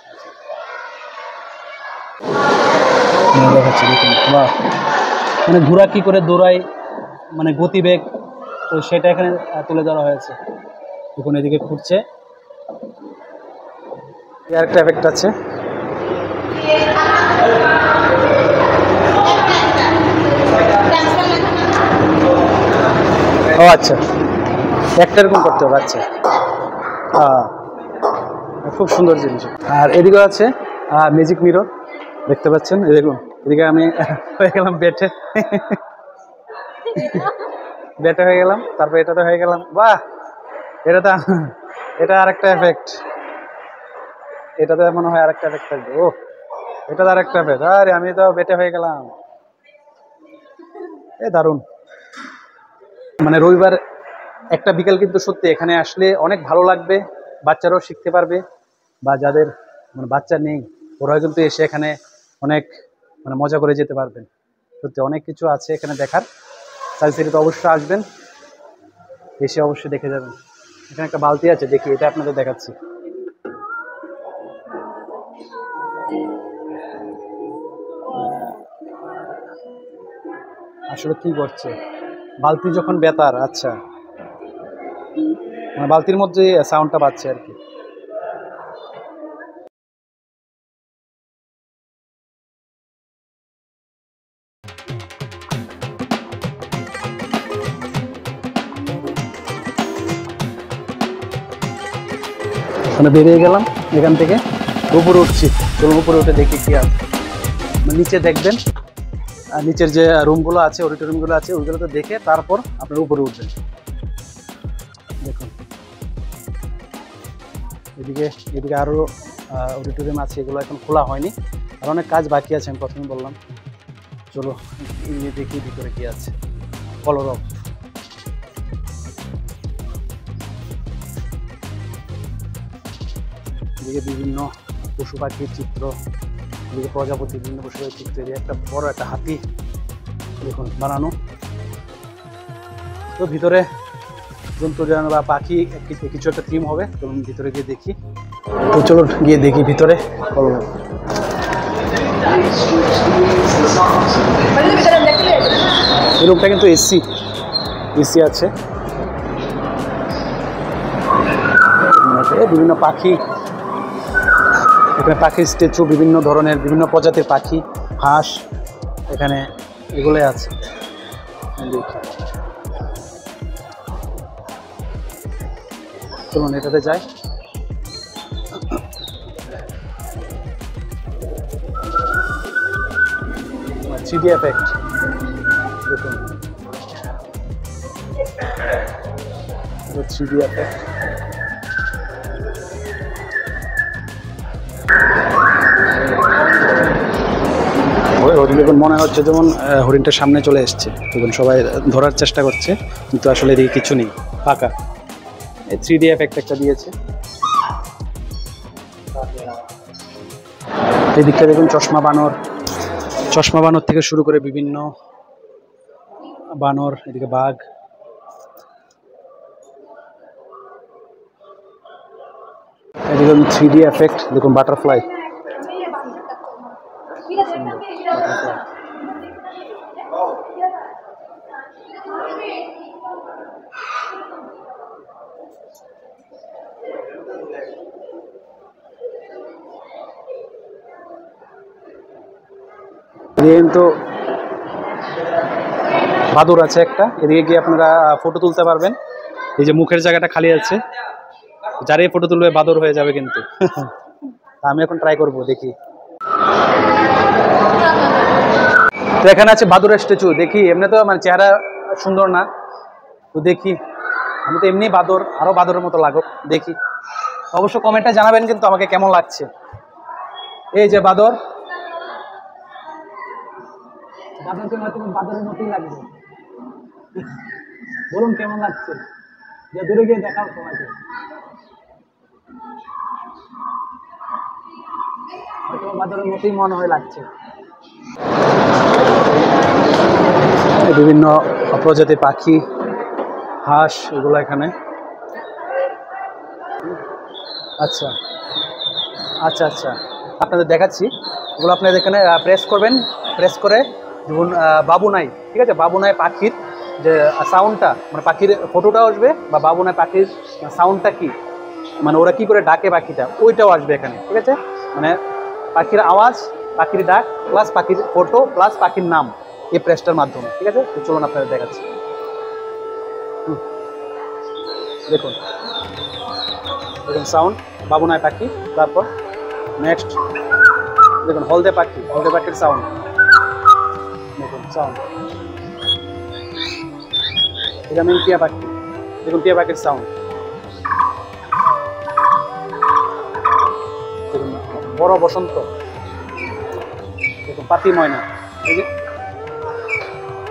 বাহ, মানে ঘোড়া কি করে দৌড়ায়, মানে গতিবেগ, তো সেটা এখানে তুলে ধরা হয়েছে। দেখুন এদিকে ঘুরছে, এর একটা এফেক্ট আছে। ও আচ্ছা, একটা এরকম করতে হবে। আচ্ছা, খুব সুন্দর জিনিস। আর এদিকে আছে ম্যাজিক মিরর, দেখতে পাচ্ছেন। এই দেখুন এদিকে আমি হয়ে গেলাম বেটে হয়ে গেলাম, তারপর এটাতে হয়ে গেলাম। বাহ, এটা আরেকটা এফেক্ট, এটাতে মনে হয় আরেকটা এফেক্ট থাকবে। ও, এটা আরেকটা এফেক্ট। আরে আমি তো বেটে হয়ে গেলাম। দারুণ। মানে রবিবার একটা বিকেল কিন্তু সত্যি এখানে আসলে অনেক ভালো লাগবে, বাচ্চারাও শিখতে পারবে, বা যাদের মানে বাচ্চা নেই ওরাও কিন্তু এসে এখানে অনেক মানে মজা করে যেতে পারবেন। সত্যি অনেক কিছু আছে এখানে দেখার। সায়েন্স সিটিতে অবশ্যই আসবেন, এসে অবশ্যই দেখে যাবেন। এখানে একটা বালতি আছে, দেখি এটা আপনাদের দেখাচ্ছি। আসলে কি করছে, বালতি যখন বেতার, আচ্ছা মানে বালতির মধ্যে সাউন্ডটা বাজছে আর কি। মানে বেরিয়ে গেলাম এখান থেকে, উপরে উঠছি। চলুন উপরে উঠে দেখি কি আছে। নিচে দেখবেন নিচের যে রুমগুলো আছে, অডিটোরিয়ামগুলো আছে, ওইগুলোতে দেখে তারপর আপনার উপরে উঠবেন। দেখুন এদিকে আরও অডিটোরিয়াম আছে, এগুলো এখন খোলা হয়নি, আর অনেক কাজ বাকি আছে, আমি প্রথমে বললাম। চলো দেখি ভিতরে কি আছে। কলরব, এদিকে বিভিন্ন পশু পাখির চিত্র, এদিকে প্রজাপতি, বিভিন্ন পশু পাখির চিত্র, এদিকে একটা বড় একটা হাতি দেখুন বানানো। তো ভিতরে জন্তু জানোয়ার বা পাখি কিছু একটা থিম হবে, তো ভিতরে গিয়ে দেখি। তো চলো গিয়ে দেখি ভিতরে। এই রুমটা কিন্তু এসি আছে, বিভিন্ন পাখি, এখানে পাখির স্ট্যাচু, বিভিন্ন ধরনের বিভিন্ন প্রজাতির পাখি, হাঁস এখানে এগুলোই আছে। দেখি চলুন এটাতে যাই। থ্রিডি এফেক্ট দেখুন, থ্রিডি এফেক্ট। দেখুন মনে হচ্ছে যেমন হরিণটার সামনে চলে এসছে, দেখুন সবাই ধরার চেষ্টা করছে, কিন্তু আসলে এদিকে কিছু নেই, ফাঁকা। এই থ্রিডি এফেক্ট একটা দিয়েছে। এদিকটা দেখুন চশমা বানর থেকে শুরু করে বিভিন্ন বানর, এদিকে বাঘ, এদিকে থ্রিডি এফেক্ট দেখুন, বাটারফ্লাই। কিন্তু বাদুর আছে একটা, এদিকে গিয়ে আপনারা ফটো তুলতে পারবেন। এই যে মুখের জায়গাটা খালি আছে, যারাই ফটো তুলবে বাদর হয়ে যাবে কিন্তু। আমি এখন ট্রাই করব, দেখি। তো এখানে আছে বাদুরের স্ট্যাচু, দেখি। এমনি তো মানে চেহারা সুন্দর না, তো দেখি। আমি তো এমনি বাদর, আরো বাদরের মতো লাগুক, দেখি। অবশ্য কমেন্টে জানাবেন কিন্তু আমাকে কেমন লাগছে। এই যে বাদর, বাদরের মতোই লাগবে, বলুন কেমন লাগছে। দূরে গিয়ে দেখাও সবাইকে, বাদরের মতোই মনে হয় লাগছে। বিভিন্ন প্রজাতির পাখি, হাঁস, এগুলো এখানে। আচ্ছা আচ্ছা আচ্ছা, আপনাদের দেখাচ্ছি। এগুলো আপনাদের এখানে প্রেস করবেন, প্রেস করে যেমন বাবুনাই, ঠিক আছে, বাবুনাই পাখির যে সাউন্ডটা, মানে পাখির ফটোটাও আসবে, বা বাবুনাই পাখির সাউন্ডটা কি, মানে ওরা কি করে ডাকে পাখিটা, ওইটাও আসবে এখানে, ঠিক আছে। মানে পাখির আওয়াজ, পাখির ডাক, প্লাস পাখির ফটো, প্লাস পাখির নাম, এই প্রেসটার মাধ্যমে, ঠিক আছে। তো চলুন আপনাদের দেখাচ্ছি। দেখুন দেখুন সাউন্ড, বাবুনাই পাখি। তারপর নেক্সট দেখুন হলদে পাখির সাউন্ড, দেখুন সাউন্ড। এটা মেন টিয়া পাখি, দেখুন টিয়া পাখির সাউন্ড। দেখুন বড় বসন্ত, দেখুন পাতি ময়না,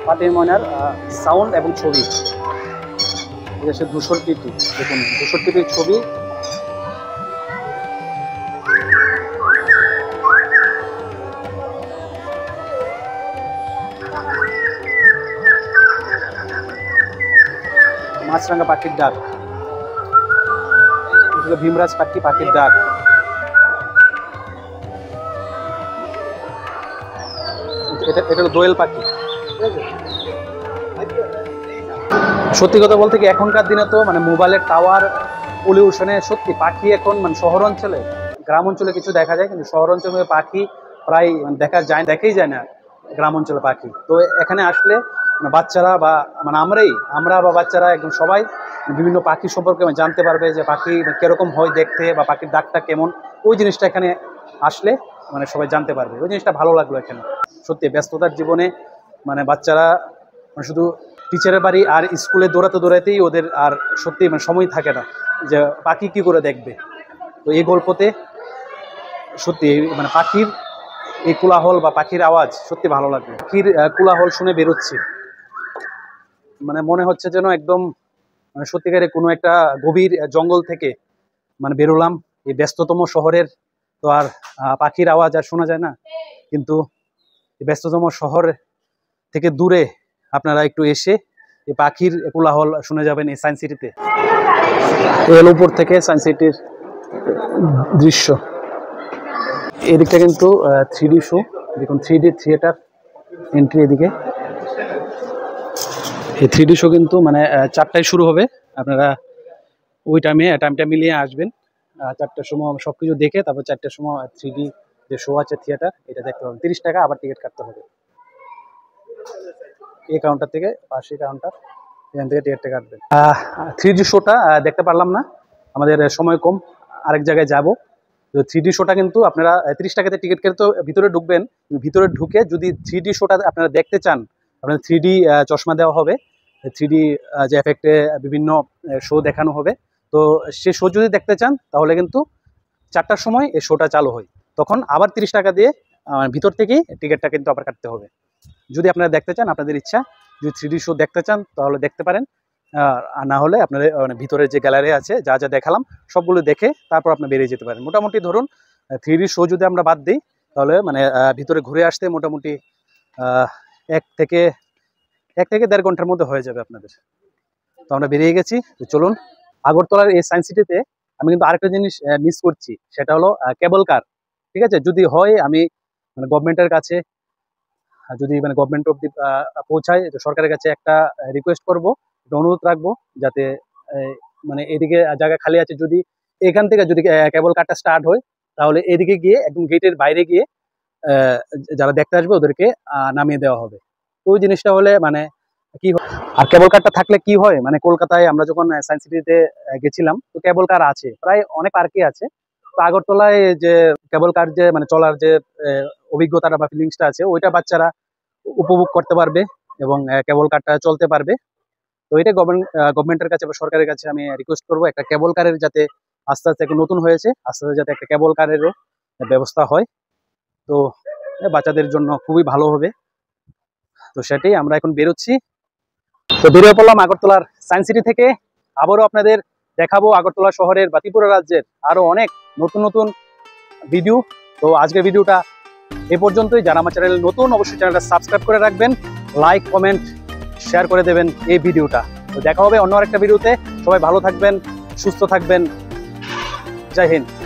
পাতি ময়নার সাউন্ড এবং ছবি। এটা হচ্ছে ধূসর টিপি, দেখুন ধূসর টিপির ছবি। মাছরাঙা পাখির ডাক, ভীমরাজ পাখির ডাক। এটা হলো দোয়েল পাখি, ঠিক আছে। সত্যি কথা বলতে কি, এখনকার দিনে তো মানে মোবাইলের টাওয়ার পলিউশনে সত্যি পাখি এখন মানে শহর অঞ্চলে, গ্রাম অঞ্চলে কিছু দেখা যায়, কিন্তু শহর অঞ্চলে পাখি প্রায় দেখাই যায় না গ্রাম অঞ্চলে পাখি। তো এখানে আসলে বাচ্চারা বা মানে আমরা বা বাচ্চারা একদম সবাই বিভিন্ন পাখি সম্পর্কে জানতে পারবে, যে পাখি কিরকম হয় দেখতে, বা পাখির ডাকটা কেমন, ওই জিনিসটা এখানে আসলে মানে সবাই জানতে পারবে। ওই জিনিসটা ভালো লাগলো এখানে। সত্যি ব্যস্ততার জীবনে মানে বাচ্চারা মানে শুধু টিচারের বাড়ি আর স্কুলে দৌড়াতে দৌড়াতেই ওদের আর সত্যি মানে সময় থাকে না যে পাখি কি করে দেখবে। তো এই গল্পতে সত্যি মানে পাখির এই কোলাহল বা পাখির আওয়াজ সত্যি ভালো লাগলো। পাখির কোলাহল শুনে বেরোচ্ছি, মানে মনে হচ্ছে যেন একদম মানে সত্যিকারে কোনো একটা গভীর জঙ্গল থেকে মানে বেরোলাম। এই ব্যস্ততম শহরের তো আর পাখির আওয়াজ আর শোনা যায় না, কিন্তু এই ব্যস্ততম শহর থেকে দূরে আপনারা একটু এসে এই পাখির কোলাহল শুনে যাবেন এই সায়েন্স সিটিতে। এর উপর থেকে সায়েন্স সিটির দৃশ্য। এদিকটা কিন্তু 3D শো, দেখুন 3D থিয়েটার এন্ট্রি এদিকে। এই 3D শো কিন্তু মানে 4টায় শুরু হবে, আপনারা ওই টাইমটা মিলিয়ে আসবেন। 4টার সময় সবকিছু দেখে তারপর 4টার সময় 3D যে শো আছে থিয়েটার, এটা দেখতে পাবেন। 30 টাকা আবার টিকিট কাটতে হবে। এই কাউন্টার থেকে, পাশে কাউন্টার, এখান থেকে টিকিটটা কাটবেন। 3D শোটা দেখতে পারলাম না, আমাদের সময় কম, আরেক জায়গায় যাব। তো 3D শোটা কিন্তু আপনারা 30 টাকাতে টিকিট কেটে তো ভিতরে ঢুকবেন। ভিতরে ঢুকে যদি 3D শোটা আপনারা দেখতে চান, আপনার 3D চশমা দেওয়া হবে, 3D যে এফেক্টে বিভিন্ন শো দেখানো হবে। তো সে শো যদি দেখতে চান তাহলে কিন্তু 4টার সময় এই শোটা চালু হয়, তখন আবার 30 টাকা দিয়ে ভিতর থেকেই টিকিটটা কিন্তু আবার কাটতে হবে। যদি আপনারা দেখতে চান, আপনাদের ইচ্ছা, যদি 3D শো দেখতে চান তাহলে দেখতে পারেন, আর না হলে আপনাদের মানে ভিতরে যে গ্যালারি আছে যা যা দেখালাম সবগুলো দেখে তারপর আপনি বেরিয়ে যেতে পারেন। মোটামুটি ধরুন 3D শো যদি আমরা বাদ দিই তাহলে মানে ভিতরে ঘুরে আসতে মোটামুটি 1 থেকে 1.5 ঘন্টার মধ্যে হয়ে যাবে আপনাদের। তো আমরা বেরিয়ে গেছি। তো চলুন, আগরতলার এই সায়েন্স সিটিতে আমি কিন্তু আরেকটা জিনিস মিস করছি, সেটা হলো কেবল কার। ঠিক আছে, যদি হয় আমি মানে গভর্নমেন্টের কাছে, যদি মানে গভর্নমেন্ট অব্দি পৌঁছায়, তো সরকারের কাছে একটা রিকোয়েস্ট করব, একটা অনুরোধ রাখবো, যাতে মানে এদিকে জায়গা খালি আছে, যদি এখান থেকে যদি কেবল কারটা স্টার্ট হয় তাহলে এদিকে গিয়ে একদম গেটের বাইরে গিয়ে যারা দেখতে আসবে ওদেরকে নামিয়ে দেওয়া হবে। তো ওই জিনিসটা হলে মানে কি হয়, আর কেবল কারটা থাকলে কি হয়, মানে কলকাতায় আমরা যখন সায়েন্স সিটিতে গেছিলাম তো কেবল কার আছে প্রায় অনেক পার্কই আছে। তো আগরতলায় যে কেবল কার যে মানে চলার যে অভিজ্ঞতাটা বা ফিলিংসটা আছে ওইটা বাচ্চারা উপভোগ করতে পারবে এবং কেবল কারটা চলতে পারবে। তো এটা গভর্নমেন্টের কাছে বা সরকারের কাছে আমি রিকোয়েস্ট করবো, একটা কেবল কারের যাতে আস্তে আস্তে একটা নতুন হয়েছে, আস্তে আস্তে যাতে একটা কেবল কারেরও ব্যবস্থা হয়, তো বাচ্চাদের জন্য খুবই ভালো হবে। তো সেটাই আমরা এখন বেরোচ্ছি। তো বেরিয়ে পড়লাম আগরতলার সায়েন্স সিটি থেকে। আবারও আপনাদের দেখাবো আগরতলা শহরের বা ত্রিপুরা রাজ্যের আরো অনেক নতুন নতুন ভিডিও। তো আজকের ভিডিওটা এ পর্যন্তই। যারা আমার চ্যানেল নতুন অবশ্যই চ্যানেলটা সাবস্ক্রাইব করে রাখবেন, লাইক কমেন্ট শেয়ার করে দেবেন এই ভিডিওটা। তো দেখা হবে অন্য আরেকটা ভিডিওতে। সবাই ভালো থাকবেন, সুস্থ থাকবেন। জয় হিন্দ।